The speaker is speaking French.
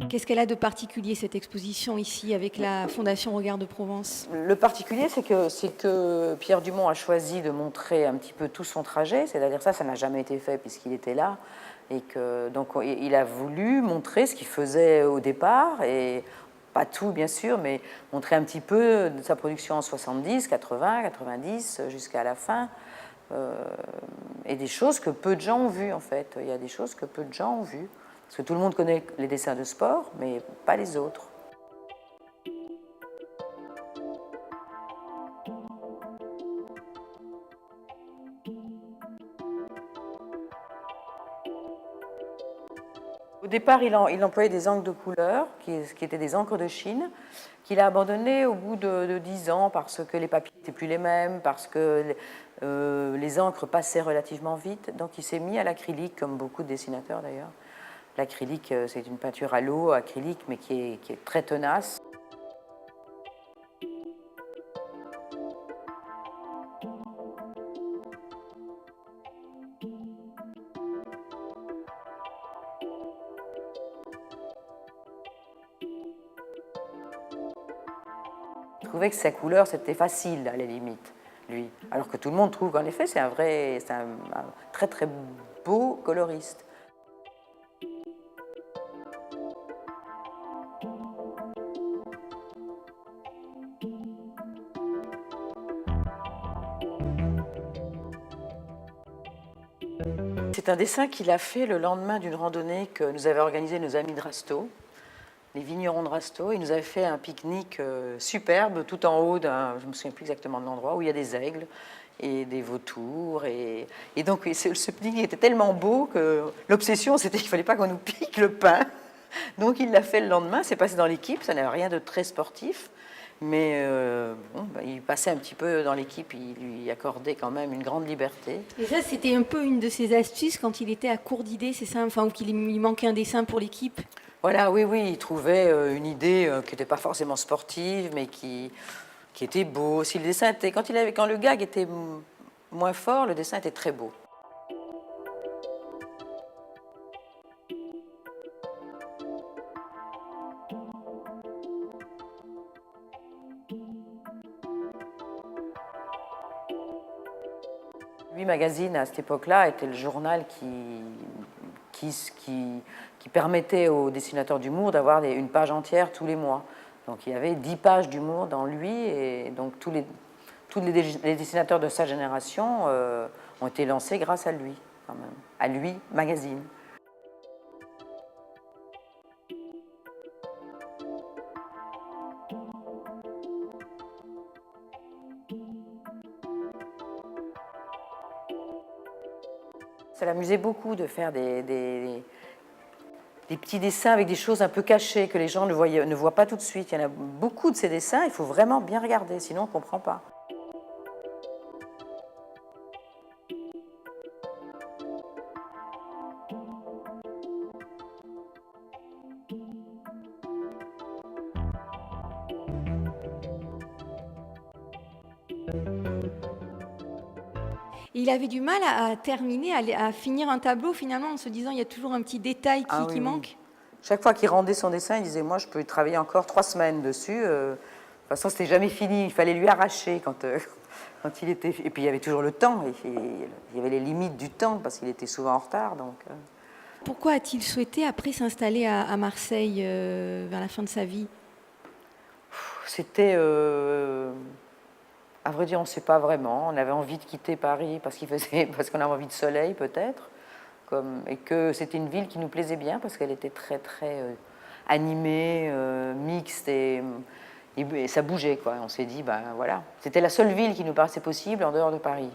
Qu'est-ce qu'elle a de particulier, cette exposition ici, avec la Fondation Regard de Provence? Le particulier, c'est que Pierre Dumont a choisi de montrer un petit peu tout son trajet, c'est-à-dire ça n'a jamais été fait puisqu'il était là, et que donc il a voulu montrer ce qu'il faisait au départ, et pas tout bien sûr, mais montrer un petit peu de sa production en 70, 80, 90 jusqu'à la fin, et des choses que peu de gens ont vues en fait. Il y a des choses que peu de gens ont vues. Parce que tout le monde connaît les dessins de sport, mais pas les autres. Au départ, il employait des encres de couleur, qui étaient des encres de Chine, qu'il a abandonné au bout de 10 ans parce que les papiers n'étaient plus les mêmes, parce que les encres passaient relativement vite. Donc il s'est mis à l'acrylique, comme beaucoup de dessinateurs d'ailleurs. L'acrylique, c'est une peinture à l'eau acrylique, mais qui est très tenace. Je trouvais que sa couleur, c'était facile à la limite, lui. Alors que tout le monde trouve qu'en effet, c'est un très très beau coloriste. C'est un dessin qu'il a fait le lendemain d'une randonnée que nous avaient organisée nos amis de Rasteau, les vignerons de Rasteau. Ils nous avaient fait un pique-nique superbe tout en haut d'un, je ne me souviens plus exactement de l'endroit, où il y a des aigles et des vautours. Et donc ce pique-nique était tellement beau que l'obsession, c'était qu'il ne fallait pas qu'on nous pique le pain. Donc il l'a fait le lendemain, c'est passé dans l'équipe, ça n'avait rien de très sportif. Mais il passait un petit peu dans l'équipe, il lui accordait quand même une grande liberté. Et ça, c'était un peu une de ses astuces quand il était à court d'idées, c'est ça? Enfin, ou qu'il lui manquait un dessin pour l'équipe? Voilà, oui, il trouvait une idée qui n'était pas forcément sportive, mais qui était beau. Si le dessin était, quand le gag était moins fort, le dessin était très beau. Lui Magazine, à cette époque-là, était le journal qui permettait aux dessinateurs d'humour d'avoir une page entière tous les mois. Donc il y avait 10 pages d'humour dans lui, et donc tous les dessinateurs de sa génération ont été lancés grâce à lui, quand même. À lui Magazine. Ça l'amusait beaucoup de faire des petits dessins avec des choses un peu cachées que les gens ne voient pas tout de suite. Il y en a beaucoup de ces dessins, il faut vraiment bien regarder, sinon on ne comprend pas. Et il avait du mal à terminer, à finir un tableau finalement en se disant il y a toujours un petit détail qui manque. Chaque fois qu'il rendait son dessin, il disait moi je peux y travailler encore 3 semaines dessus. De toute façon c'était jamais fini, il fallait lui arracher quand il était. Et puis il y avait toujours le temps, il y avait les limites du temps parce qu'il était souvent en retard. Donc. Pourquoi a-t-il souhaité après s'installer à Marseille vers la fin de sa vie? C'était à vrai dire, on ne sait pas vraiment. On avait envie de quitter Paris parce qu'on avait envie de soleil, peut-être. Et que c'était une ville qui nous plaisait bien parce qu'elle était très, très animée, mixte, et ça bougeait, quoi. On s'est dit, ben voilà. C'était la seule ville qui nous paraissait possible en dehors de Paris.